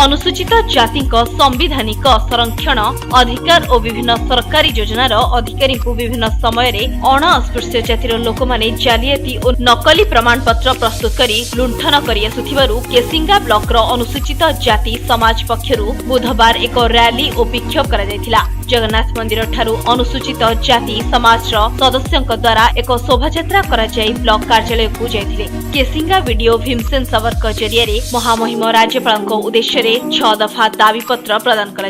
अनुसूचित जाति संविधानिक संरक्षण अधिकार और विभिन्न सरकारी योजनार अधिकारी विभिन्न समय अण अस्पृश्य जातिर लोक मैंने जालियाती और नकली प्रमाणपत्र प्रस्तुत कर लुंठन कर केसिंगा ब्लॉक अनुसूचित जाति समाज पक्षरु बुधवार एक रैली और विक्षोभ कर जगन्नाथ मंदिर ठारू अनुसूचित जाति समाज सदस्यों द्वारा एक शोभायात्रा ब्लॉक कार्यालय को जाइथिले। केसिंगा वीडियो भीमसेन सावरकर जरिए महामहिम राज्यपाल उद्देश्य 6 दफा दाबीपत्र प्रदान कर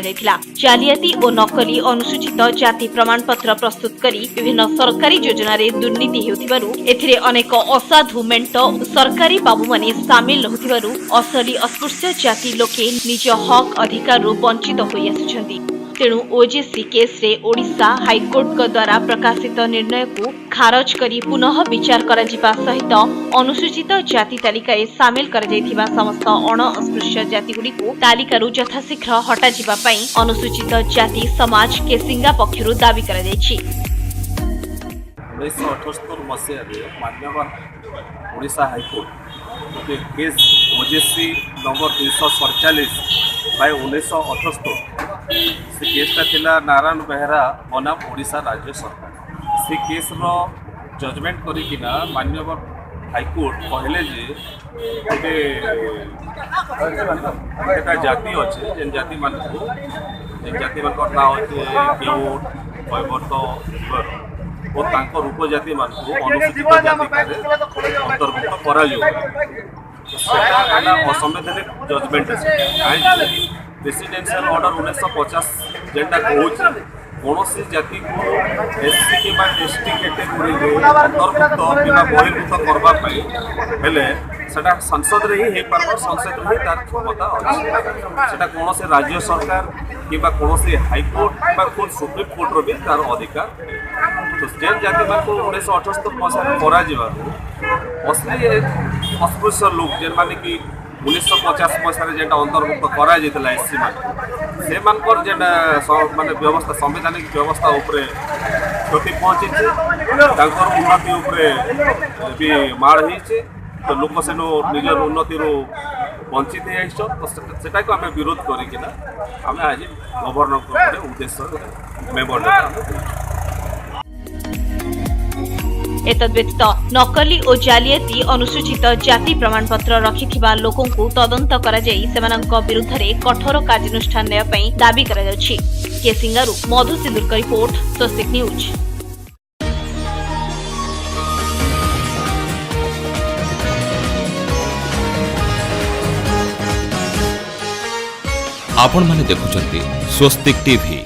जालियाती और नकली अनुसूचित जाति प्रमाणपत्र प्रस्तुत करी विभिन्न सरकारी योजना दुर्नीति हेउथिबारु एथिरे अनेक असाधु मेंट सरकारी बाबू माने सामिल होथिबारु असली अस्पृश्य जाति लोके निज हक अधिकार वंचित होई आसुछंती। तेणु ओजेसी केस रे ओडिशा हाईकोर्ट द्वारा प्रकाशित निर्णय को खारज करी पुनः विचार करा जिबा सहित अनुसूचित जाति तालिका सामिल कर जाइथिबा समस्त अण अस्पृश्य जाति गुडी को तालिकारु यथाशीघ्र हटा जिबा पई अनुसूचित जाति समाज केसिंगा पक्षरु दाबी करा जायछि। 1978 मसीह मान्यवर Odisha high court case OJC number 247 by 1978 से केसटा थिला नारायण बेहरा बनाम ओडिशा राज्य सरकार से केस रो जजमेंट करिकिना मान्यवर हाईकोर्ट कहले जे एटा जाति अच्छे जेन जाति मान ना अच्छे केउट कैवर्त और तांकर उपजाति मान अनुसूचित जाति अंतर्भुक्त करा असंवैधानिक जजमेंट रेसिडेंशियल ऑर्डर 1950 जेटा कौन कौन जाति को एससी कि एसटी कैटेगोरी अंतर्भुक्त कि बहिर्भूत करने सेटा संसद रे ही पार संसद में तार क्षमता अच्छे सेटा कौन से राज्य सरकार कि कौन से हाईकोर्ट कि खुद सुप्रीम कोर्ट रो भी तार अधिकार तो जेन जाति मान को 1978 मसीह कर असली अस्पृश्य लोक जेन माने कि 1950 मसीह जेटा अंतर्भुक्त करा जाइतला एससी मान से मानकर जेन माने व्यवस्था संवैधानिक व्यवस्था उपरे क्षति पहुंची तांकर उन्नति उपरे भी माड़ होइछे तो लोक सेनो निजर उन्नति रो वंचित है तो सेटा को हमें विरोध करिकिना हमें आज गवर्नर को उद्देश्य मेंबर एतद्व्यतीत नकली और जालियाती अनुसूचित जाति प्रमाणपत्र रखिथिबा लोकों को तदंत करा जाई सेमानक विरुद्ध रे कठोर कार्यानुष्ठान नेबा पई दाबी करा जाउछि। केसिंगारू मधु सिंदूर का रिपोर्ट स्वस्तिक न्यूज। आपण माने देखुचंती स्वस्तिक टीवी।